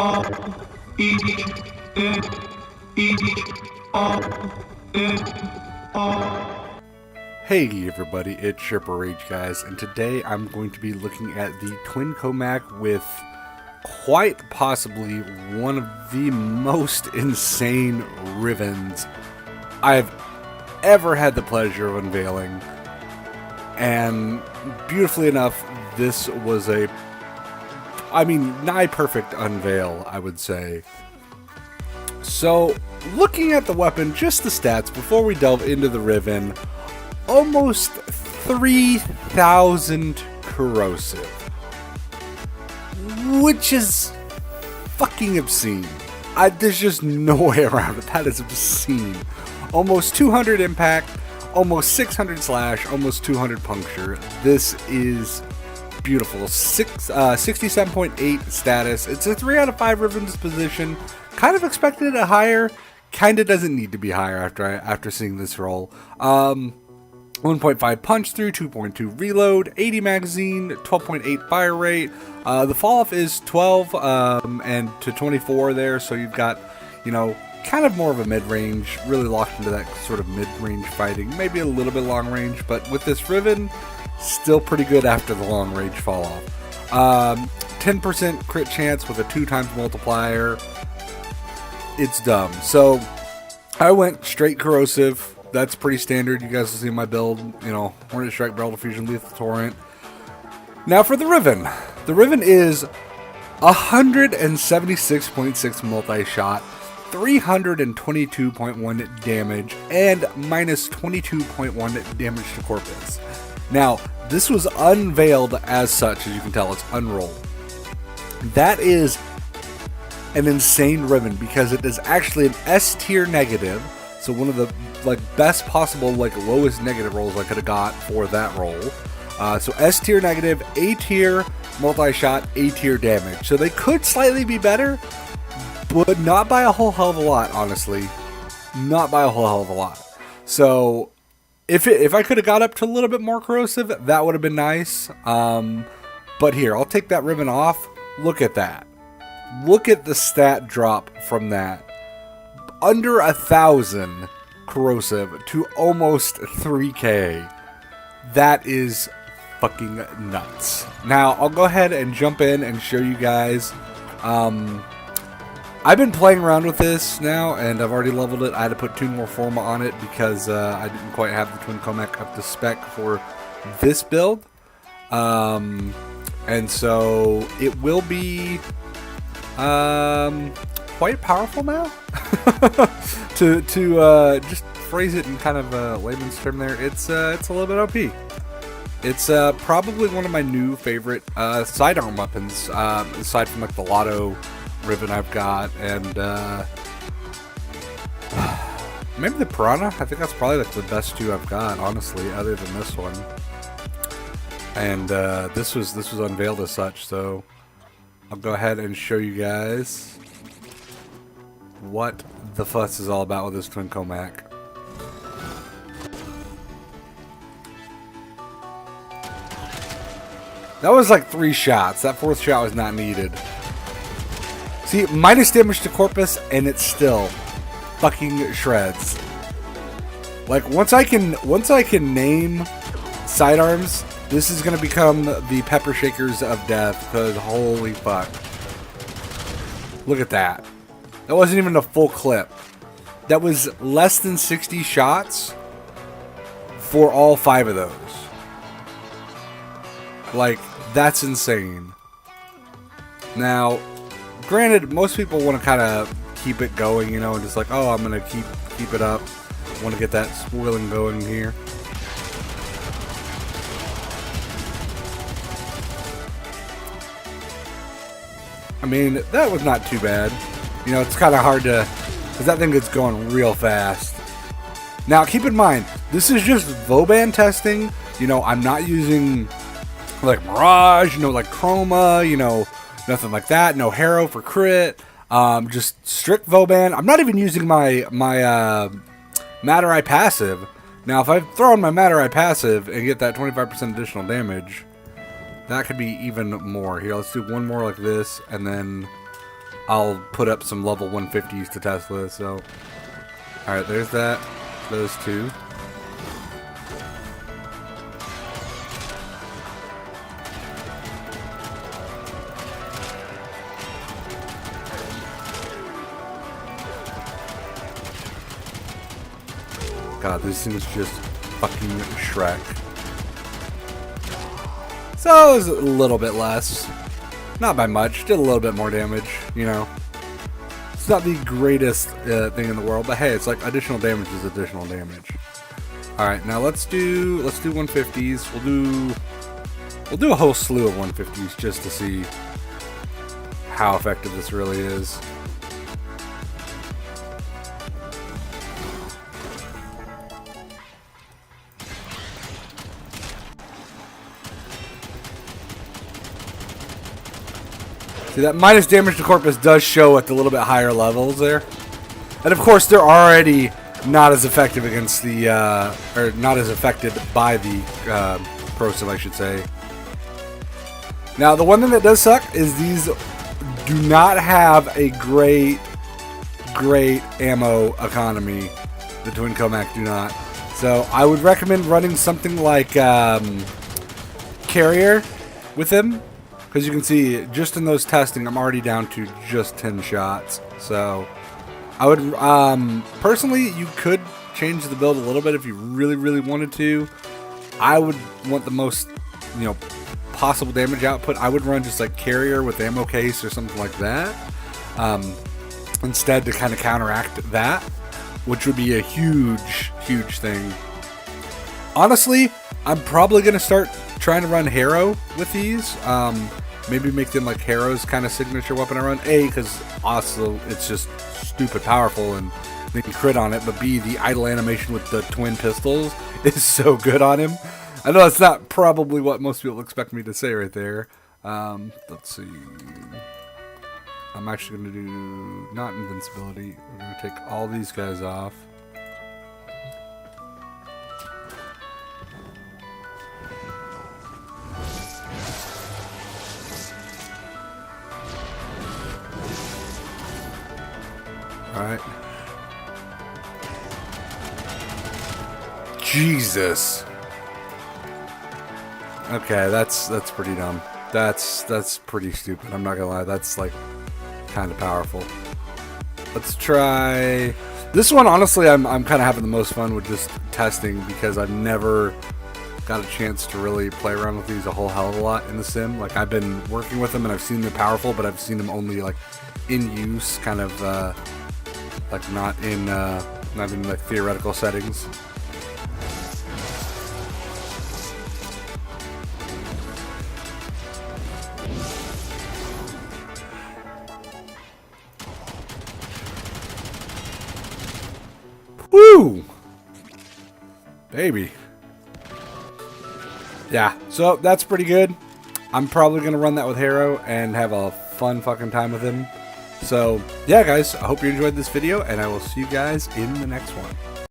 Hey everybody, it's Sherpa Rage guys, and today I'm going to be looking at the Twin Kohmak with quite possibly one of the most insane Rivens I've ever had the pleasure of unveiling. And beautifully enough, this was nigh perfect unveil, I would say. So, looking at the weapon, just the stats, before we delve into the Riven, almost 3,000 corrosive, which is fucking obscene. There's just no way around it. That is obscene. Almost 200 impact, almost 600 slash, almost 200 puncture. This is beautiful. 67.8 status. It's a 3 out of 5 Riven disposition. Kind of expected it higher. Kind of doesn't need to be higher after seeing this roll. 1.5 punch through, 2.2 reload, 80 magazine, 12.8 fire rate. The fall off is 12 and to 24 there, so you've got, kind of more of a mid-range, really locked into that sort of mid-range fighting, maybe a little bit long-range, but with this Riven, still pretty good after the long-range fall off. 10% crit chance with a 2x multiplier. It's dumb. So I went straight corrosive. That's pretty standard. You guys will see my build. Hornet Strike, Barrel Diffusion, Lethal Torrent. Now for the Riven. The Riven is 176.6 multi-shot, 322.1 damage, and minus 22.1 damage to Corpus. Now, this was unveiled as such, as you can tell, it's unrolled. That is an insane Riven because it is actually an S tier negative. So one of the best possible lowest negative rolls I could have got for that roll. So S tier negative, A tier multi-shot, A tier damage. So they could slightly be better, but not by a whole hell of a lot, honestly. Not by a whole hell of a lot. So if I could have got up to a little bit more corrosive, that would have been nice. But here, I'll take that Riven off. Look at that. Look at the stat drop from that. Under 1,000 corrosive to almost 3k. That is fucking nuts. Now, I'll go ahead and jump in and show you guys. I've been playing around with this now, and I've already leveled it. I had to put 2 more Forma on it because I didn't quite have the Twin Kohmak up to spec for this build. And so it will be quite powerful now. to just phrase it in kind of a layman's term there, it's a little bit OP. It's probably one of my new favorite sidearm weapons, aside from the Lotto Riven I've got, and maybe the Piranha. I think that's probably the best 2 I've got, honestly, other than this one. And this was unveiled as such, so I'll go ahead and show you guys what the fuss is all about with this Twin Kohmak. That was 3 shots. That 4th shot was not needed. See, minus damage to Corpus, and it still fucking shreds. Once I can name sidearms, this is gonna become the Pepper Shakers of death. Because holy fuck, look at that. That wasn't even a full clip. That was less than 60 shots for all 5 of those. That's insane. Now, granted, most people want to kind of keep it going, and just oh, I'm going to keep it up. Want to get that swirling going here. I mean, that was not too bad. It's kind of hard to, because that thing gets going real fast. Now, keep in mind, this is just Vauban testing. I'm not using Mirage, Chroma, nothing like that. No Harrow for crit. Just strict Vauban. I'm not even using my Matter Eye passive. Now, if I throw in my Matter Eye passive and get that 25% additional damage, that could be even more. Here, let's do one more like this, and then I'll put up some level 150s to test with. So, all right, there's that. Those two. God, this thing is just fucking Shrek. So it was a little bit less. Not by much. Did a little bit more damage, you know. It's not the greatest thing in the world, but hey, it's like additional damage is additional damage. Alright, now let's do 150s. We'll do a whole slew of 150s just to see how effective this really is. See, that minus damage to corpus does show at the little bit higher levels there. And of course, they're already not as effective against the, or not as affected by the Prosim, I should say. Now, the one thing that does suck is these do not have a great ammo economy. The Twin Kohmak do not. So, I would recommend running something like Carrier with him. Because you can see, just in those testing, I'm already down to just 10 shots. So, I would, personally, you could change the build a little bit if you really, really wanted to. I would want the most, you know, possible damage output. I would run just like Carrier with ammo case or something like that. Instead to kind of counteract that, which would be a huge, huge thing. Honestly, I'm probably going to start trying to run Harrow with these. Maybe make them like Harrow's kind of signature weapon I run. A, because also it's just stupid powerful and they can crit on it. But B, the idle animation with the twin pistols is so good on him. I know that's not probably what most people expect me to say right there. Let's see. I'm actually going to do not invincibility. We're going to take all these guys off. Alright. Jesus. Okay, that's pretty dumb. That's pretty stupid. I'm not gonna lie. That's like kind of powerful. Let's try this one. Honestly, I'm kind of having the most fun with just testing because I've never got a chance to really play around with these a whole hell of a lot in the sim. Like I've been working with them and I've seen them powerful, but I've seen them only like in use, kind of like not in like theoretical settings. Woo! Baby. Yeah, so that's pretty good. I'm probably going to run that with Harrow and have a fun fucking time with him. So, yeah, guys, I hope you enjoyed this video, and I will see you guys in the next one.